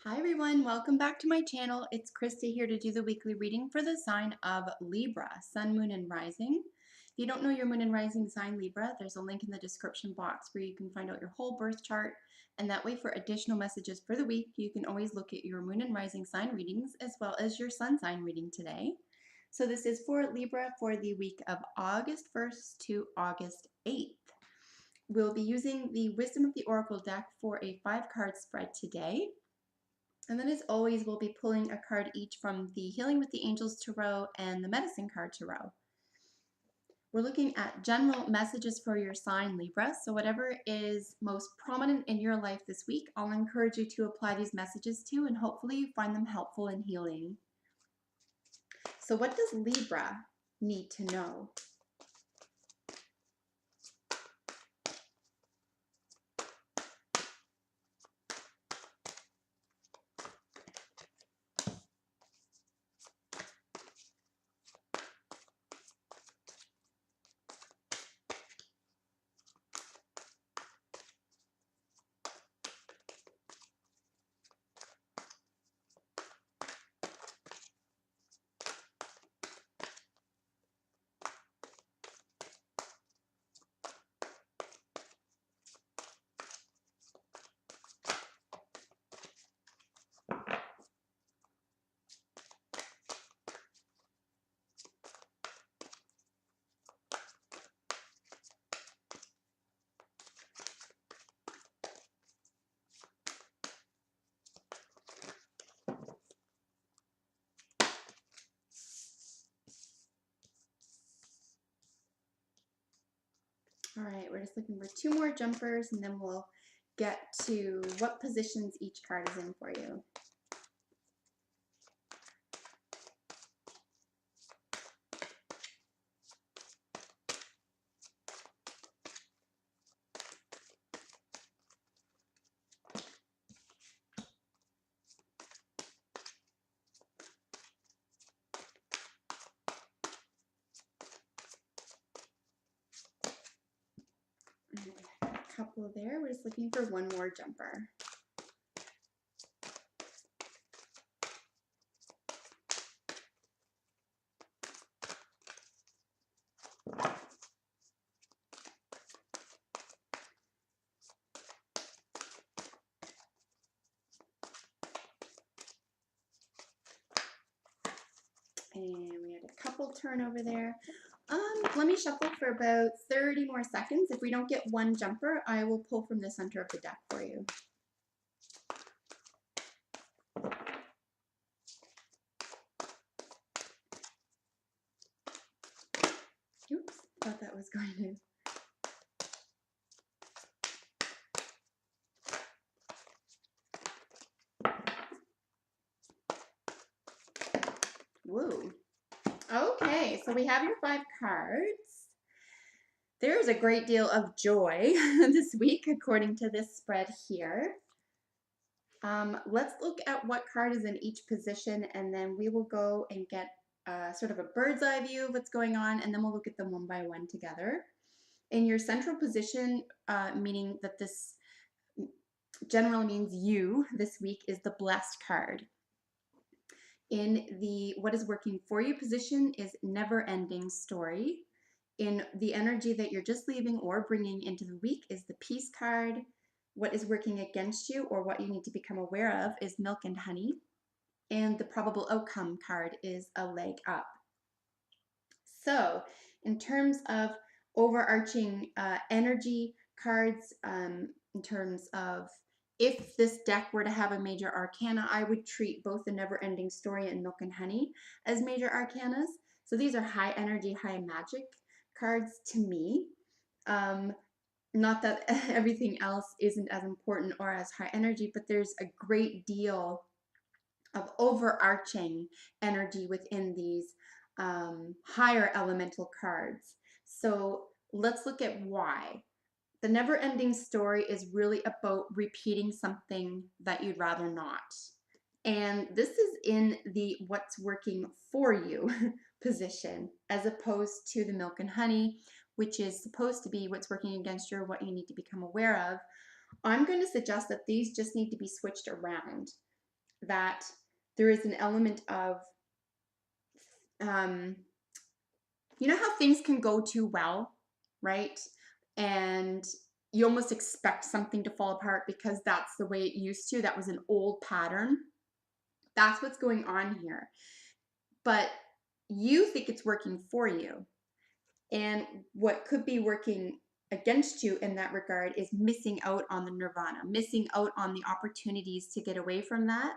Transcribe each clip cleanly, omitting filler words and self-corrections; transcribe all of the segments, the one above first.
Hi everyone, welcome back to my channel. It's Krista here to do the weekly reading for the sign of Libra, Sun, Moon, and Rising. If you don't know your Moon and Rising sign Libra, there's a link in the description box where you can find out your whole birth chart, and that way for additional messages for the week, you can always look at your Moon and Rising sign readings as well as your Sun sign reading today. So this is for Libra for the week of August 1st to August 8th. We'll be using the Wisdom of the Oracle deck for a 5-card spread today. And then as always, we'll be pulling a card each from the Healing with the Angels Tarot and the Medicine card Tarot. We're looking at general messages for your sign Libra. So whatever is most prominent in your life this week, I'll encourage you to apply these messages to, and hopefully you find them helpful and healing. So what does Libra need to know? All right, we're just looking for 2 more jumpers, and then we'll get to what positions each card is in for you. A couple there. We're just looking for 1 more jumper. And we had a couple turn over there. Let me shuffle for about 30 more seconds. If we don't get 1 jumper, I will pull from the center of the deck for you. Oops, thought that was going to. Whoa. Okay, so we have your 5 cards. There's a great deal of joy this week, according to this spread here. Let's look at what card is in each position, and then we will go and get sort of a bird's eye view of what's going on, and then we'll look at them one by one together. In your central position, meaning that this generally means you this week, is the blessed card. In the what is working for you position is never ending story. In the energy that you're just leaving or bringing into the week is the peace card. What is working against you or what you need to become aware of is milk and honey. And the probable outcome card is a leg up. So in terms of overarching energy cards, in terms of if this deck were to have a major arcana, I would treat both the Never Ending Story and Milk and Honey as major arcanas. So these are high energy, high magic cards to me. Not that everything else isn't as important or as high energy, but there's a great deal of overarching energy within these higher elemental cards. So let's look at why. The never ending story is really about repeating something that you'd rather not. And this is in the what's working for you position, as opposed to the milk and honey, which is supposed to be what's working against you or what you need to become aware of. I'm going to suggest that these just need to be switched around. that there is an element of, um, you know how things can go too well, right? And you almost expect something to fall apart because that's the way it used to. That was an old pattern. That's what's going on here. But you think it's working for you. And what could be working against you in that regard is missing out on the nirvana, missing out on the opportunities to get away from that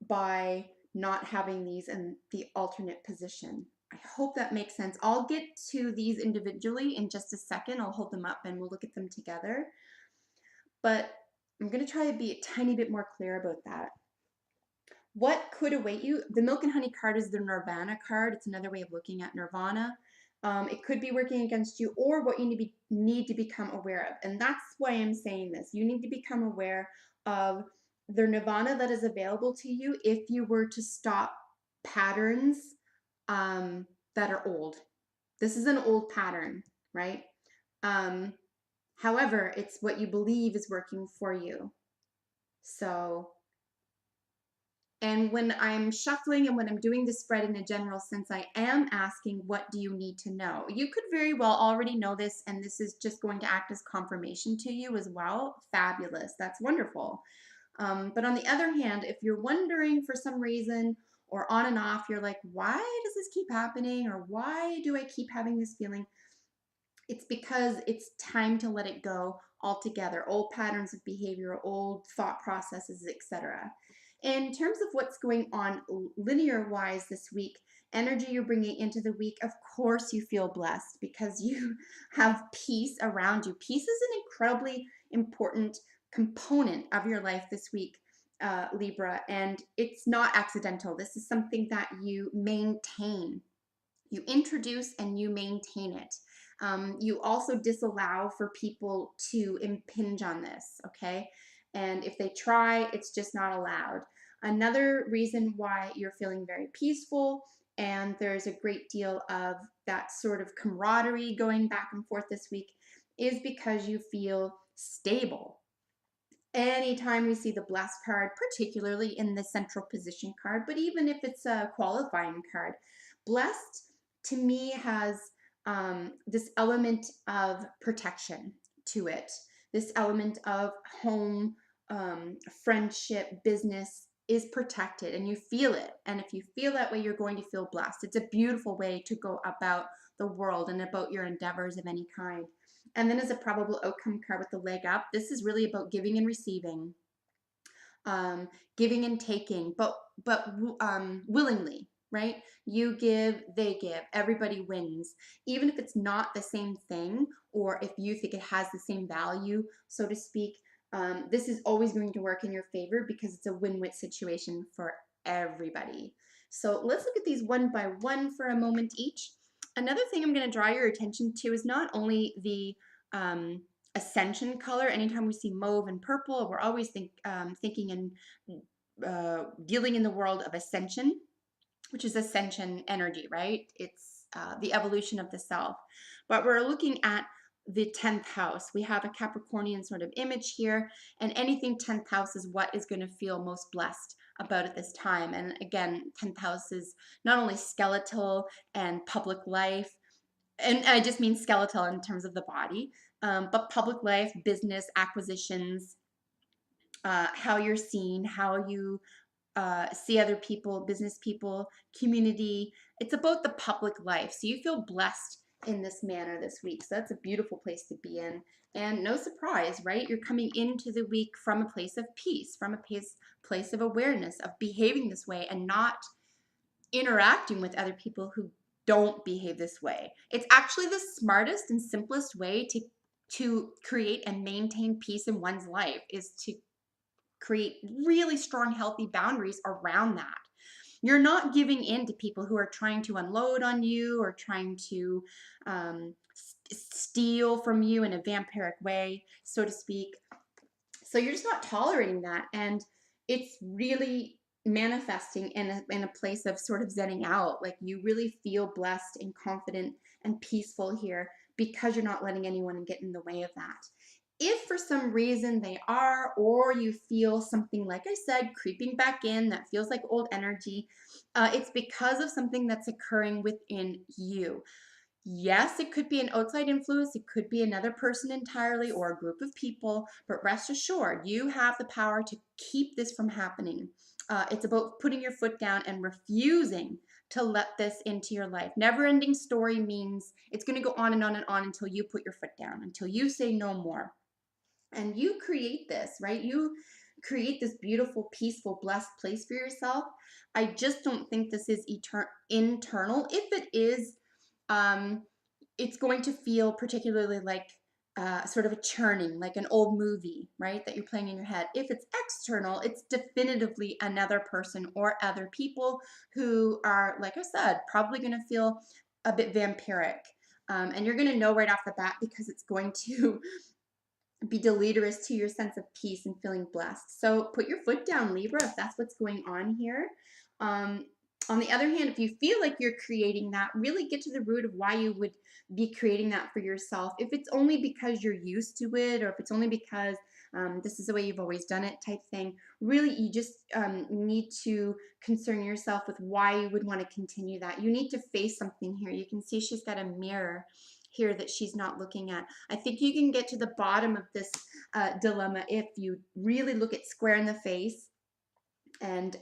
by not having these in the alternate position. I hope that makes sense. I'll get to these individually in just a second. I'll hold them up and we'll look at them together. But I'm going to try to be a tiny bit more clear about that. What could await you? The milk and honey card is the nirvana card. It's another way of looking at nirvana. It could be working against you, or what you need to become aware of. And that's why I'm saying this. You need to become aware of the nirvana that is available to you if you were to stop patterns that are old. This is an old pattern, right? However, it's what you believe is working for you. So, and when I'm shuffling and when I'm doing the spread in a general sense, I am asking, what do you need to know? You could very well already know this, and this is just going to act as confirmation to you as well. Fabulous. That's wonderful. But on the other hand, if you're wondering for some reason or on and off, you're like, why does this keep happening? Or why do I keep having this feeling? It's because it's time to let it go altogether. Old patterns of behavior, old thought processes, etc. In terms of what's going on linear wise this week, energy you're bringing into the week, of course you feel blessed because you have peace around you. Peace is an incredibly important component of your life this week, Libra, and it's not accidental. This is something that you maintain. You introduce and you maintain it. You also disallow for people to impinge on this, okay? And if they try, it's just not allowed. Another reason why you're feeling very peaceful and there's a great deal of that sort of camaraderie going back and forth this week is because you feel stable. Anytime we see the blessed card, particularly in the central position card, but even if it's a qualifying card, blessed to me has this element of protection to it, this element of home, friendship, business is protected, and you feel it. And if you feel that way, you're going to feel blessed. It's a beautiful way to go about the world and about your endeavors of any kind. And then as a probable outcome card with the leg up, this is really about giving and receiving, giving and taking, but willingly, right? You give, they give, everybody wins. Even if it's not the same thing, or if you think it has the same value, so to speak, this is always going to work in your favor because it's a win-win situation for everybody. So let's look at these one by one for a moment each. Another thing I'm going to draw your attention to is not only the ascension color. Anytime we see mauve and purple, we're always thinking and dealing in the world of ascension, which is ascension energy, right? It's the evolution of the self. But we're looking at the 10th house. We have a Capricornian sort of image here, and anything 10th house is what is going to feel most blessed about at this time. And again, 10th house is not only skeletal and public life, and I just mean skeletal in terms of the body, but public life, business, acquisitions, how you're seen, how you see other people, business people, community. It's about the public life. So you feel blessed in this manner this week. So that's a beautiful place to be in. And no surprise, right? You're coming into the week from a place of peace, from a place of awareness, of behaving this way and not interacting with other people who don't behave this way. It's actually the smartest and simplest way to create and maintain peace in one's life is to create really strong, healthy boundaries around that. You're not giving in to people who are trying to unload on you or trying to steal from you in a vampiric way, so to speak. So you're just not tolerating that. And it's really manifesting in a place of sort of zenning out. Like you really feel blessed and confident and peaceful here because you're not letting anyone get in the way of that. If for some reason they are, or you feel something, like I said, creeping back in that feels like old energy, it's because of something that's occurring within you. Yes, it could be an outside influence. It could be another person entirely or a group of people, but rest assured, you have the power to keep this from happening. It's about putting your foot down and refusing to let this into your life. Never ending story means it's going to go on and on and on until you put your foot down, until you say no more. And you create this, right? You create this beautiful, peaceful, blessed place for yourself. I just don't think this is internal. If it is, um, it's going to feel particularly like sort of a churning, like an old movie, right, that you're playing in your head. If it's external, it's definitively another person or other people who are, like I said, probably going to feel a bit vampiric. And you're going to know right off the bat because it's going to be deleterious to your sense of peace and feeling blessed. So put your foot down, Libra, if that's what's going on here. Um, on the other hand, if you feel like you're creating that, really get to the root of why you would be creating that for yourself. If it's only because you're used to it, or if it's only because this is the way you've always done it type thing, really you just need to concern yourself with why you would want to continue that. You need to face something here. You can see she's got a mirror here that she's not looking at. I think you can get to the bottom of this dilemma if you really look it square in the face and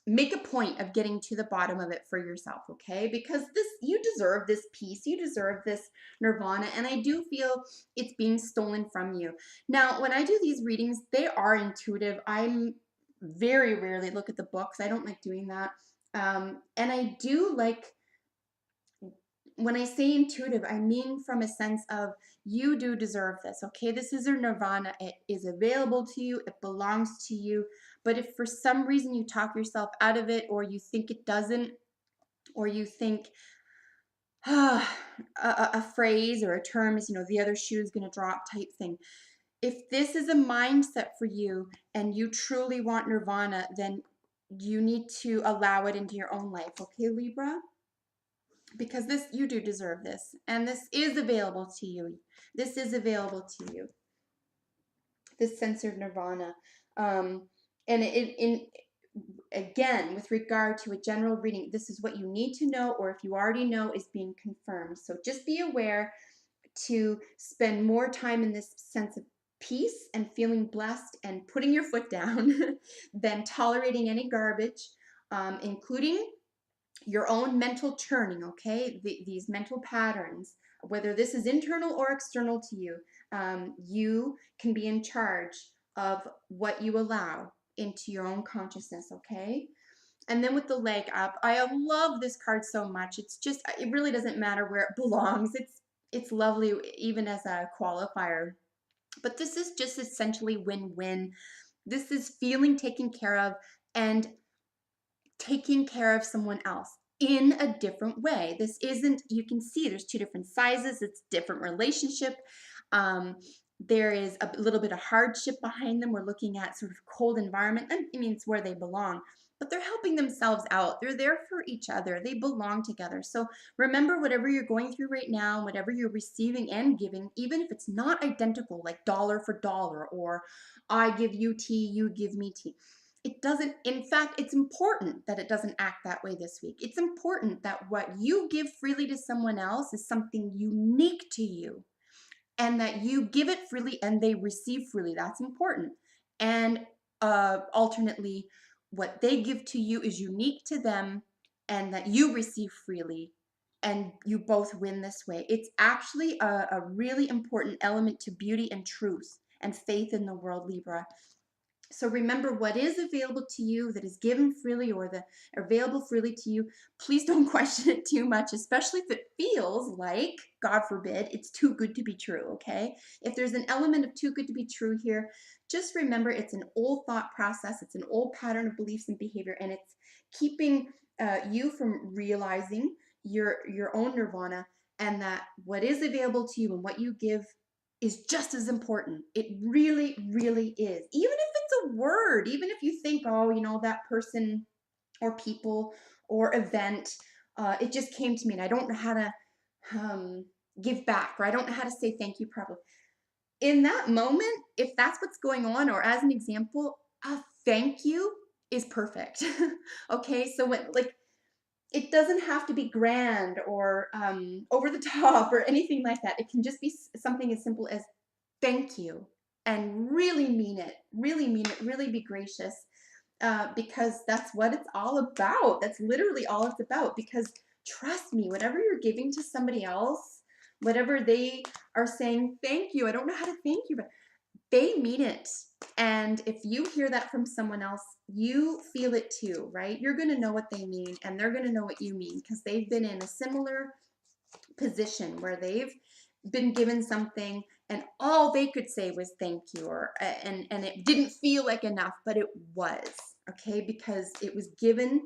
make a point of getting to the bottom of it for yourself, okay? Because you deserve this peace, you deserve this nirvana, and I do feel it's being stolen from you. Now, when I do these readings, they are intuitive. I'm very rarely look at the books. I don't like doing that. And I do like, when I say intuitive, I mean from a sense of you do deserve this, okay? This is your nirvana. It is available to you. It belongs to you. But if for some reason you talk yourself out of it, or you think it doesn't, or you think a phrase or a term is, the other shoe is going to drop type thing. If this is a mindset for you and you truly want nirvana, then you need to allow it into your own life, okay, Libra? Because you do deserve this, and this is available to you. This is available to you, this sense of nirvana. And again, with regard to a general reading, this is what you need to know, or if you already know, is being confirmed. So just be aware to spend more time in this sense of peace and feeling blessed and putting your foot down than tolerating any garbage, including your own mental churning, okay? These mental patterns, whether this is internal or external to you, you can be in charge of what you allow into your own consciousness, okay? And then with the leg up, I love this card so much. It's just, it really doesn't matter where it belongs. It's lovely even as a qualifier. But this is just essentially win-win. This is feeling taken care of and taking care of someone else in a different way. This isn't, you can see there's two different sizes, it's different relationship. There is a little bit of hardship behind them. We're looking at sort of cold environment. I mean, it's where they belong, but they're helping themselves out. They're there for each other. They belong together. So remember, whatever you're going through right now, whatever you're receiving and giving, even if it's not identical, like dollar for dollar, or I give you tea, you give me tea, it doesn't, in fact, it's important that it doesn't act that way this week. It's important that what you give freely to someone else is something unique to you, and that you give it freely and they receive freely. That's important. And alternately, what they give to you is unique to them, and that you receive freely, and you both win this way. It's actually a really important element to beauty and truth and faith in the world, Libra. So remember, what is available to you, that is given freely, or the available freely to you, please don't question it too much, especially if it feels like, God forbid, it's too good to be true, okay? If there's an element of too good to be true here, just remember it's an old thought process, it's an old pattern of beliefs and behavior, and it's keeping you from realizing your own nirvana, and that what is available to you and what you give is just as important. It really, really is. Even if it's a word, even if you think, oh, that person or people or event, it just came to me and I don't know how to give back, or I don't know how to say thank you properly. In that moment, if that's what's going on, or as an example, a thank you is perfect. Okay, so when, like, it doesn't have to be grand or over the top or anything like that. It can just be something as simple as thank you, and really mean it, really mean it, really be gracious, because that's what it's all about. That's literally all it's about. Because trust me, whatever you're giving to somebody else, whatever they are saying, thank you, I don't know how to thank you, but they mean it. And if you hear that from someone else, you feel it too, right? You're going to know what they mean, and they're going to know what you mean, because they've been in a similar position where they've been given something and all they could say was thank you, or and it didn't feel like enough, but it was, okay, because it was given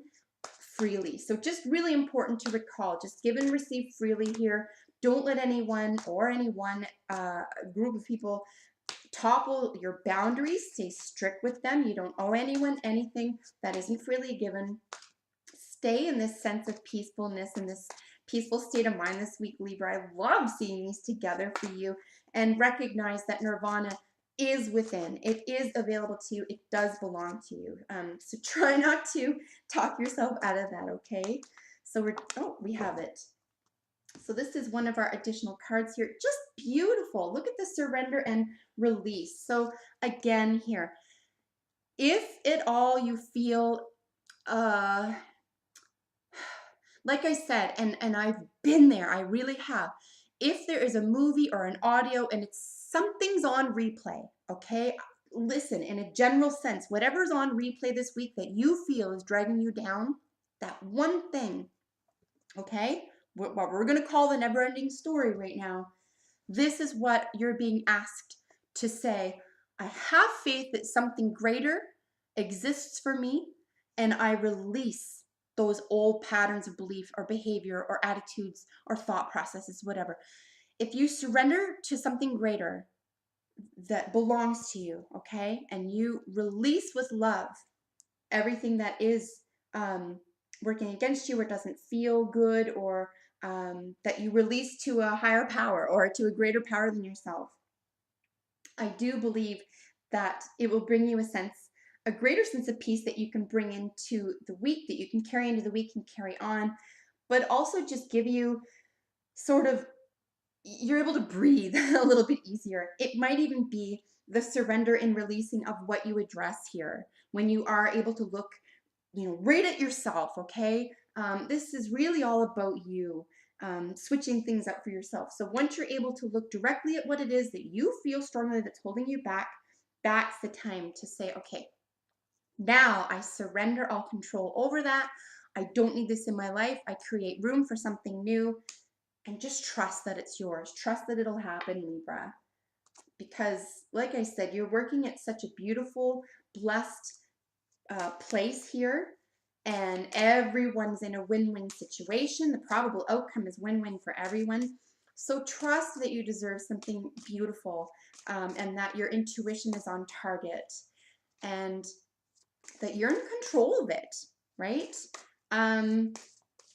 freely. So just really important to recall, just give and receive freely here. Don't let anyone or any one group of people topple your boundaries. Stay strict with them. You don't owe anyone anything that isn't freely given. Stay in this sense of peacefulness and this peaceful state of mind this week, Libra. I love seeing these together for you, and recognize that nirvana is within. It is available to you. It does belong to you. So try not to talk yourself out of that, okay? So we have it. So this is one of our additional cards here. Just beautiful. Look at the surrender and release. So again here, if at all you feel like I said, and I've been there, I really have. If there is a movie or an audio and it's something's on replay, okay? Listen, in a general sense, whatever's on replay this week that you feel is dragging you down, that one thing, okay? What we're going to call the never-ending story right now. This is what you're being asked to say. I have faith that something greater exists for me, and I release those old patterns of belief or behavior or attitudes or thought processes, whatever. If you surrender to something greater that belongs to you, okay, and you release with love everything that is working against you or doesn't feel good, or that you release to a higher power or to a greater power than yourself, I do believe that it will bring you a greater sense of peace that you can bring into the week, that you can carry into the week and carry on, but also just give you sort of, you're able to breathe a little bit easier. It might even be the surrender and releasing of what you address here, when you are able to look, right at yourself, okay? This is really all about you, switching things up for yourself. So once you're able to look directly at what it is that you feel strongly that's holding you back, that's the time to say, okay, now I surrender all control over that. I don't need this in my life. I create room for something new, and just trust that it's yours. Trust that it'll happen, Libra. Because, like I said, you're working at such a beautiful, blessed place here, and everyone's in a win-win situation. The probable outcome is win-win for everyone. So trust that you deserve something beautiful, and that your intuition is on target, and that you're in control of it, right?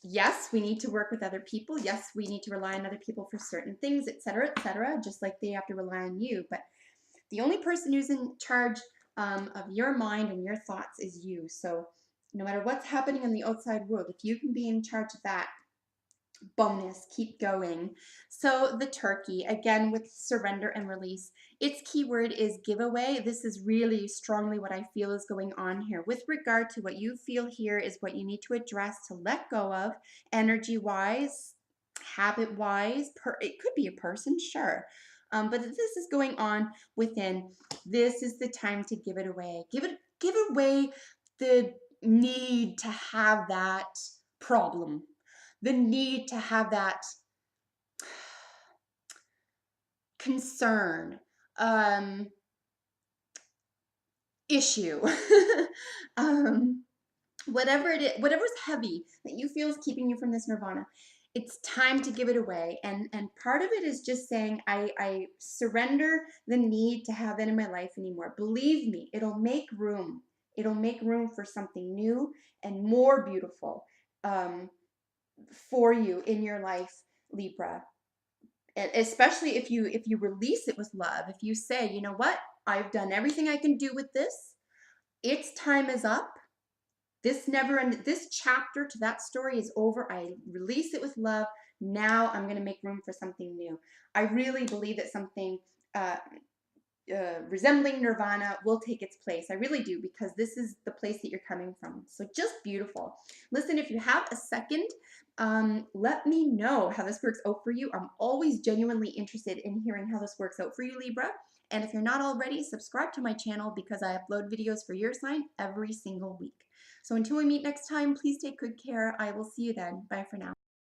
Yes, we need to work with other people. Yes, we need to rely on other people for certain things, etc., just like they have to rely on you. But the only person who's in charge of your mind and your thoughts is you. So no matter what's happening in the outside world, if you can be in charge of that, bonus, keep going. So the turkey, again, with surrender and release, its keyword is giveaway. This is really strongly what I feel is going on here. With regard to what you feel here is what you need to address to let go of, energy-wise, habit-wise. It could be a person, sure. But if this is going on within, this is the time to give it away. Give away the need to have that problem, the need to have that concern, issue, whatever it is, whatever's heavy that you feel is keeping you from this nirvana. It's time to give it away. And part of it is just saying, I surrender the need to have that in my life anymore. Believe me, it'll make room. It'll make room for something new and more beautiful for you in your life, Libra. And especially if you release it with love, if you say, you know what, I've done everything I can do with this. Its time is up. This never ended. This chapter to that story is over. I release it with love. Now I'm going to make room for something new. I really believe that something uh, resembling nirvana will take its place. I really do, because this is the place that you're coming from. So just beautiful. Listen, if you have a second, let me know how this works out for you. I'm always genuinely interested in hearing how this works out for you, Libra. And if you're not already, subscribe to my channel, because I upload videos for your sign every single week. So until we meet next time, please take good care. I will see you then. Bye for now.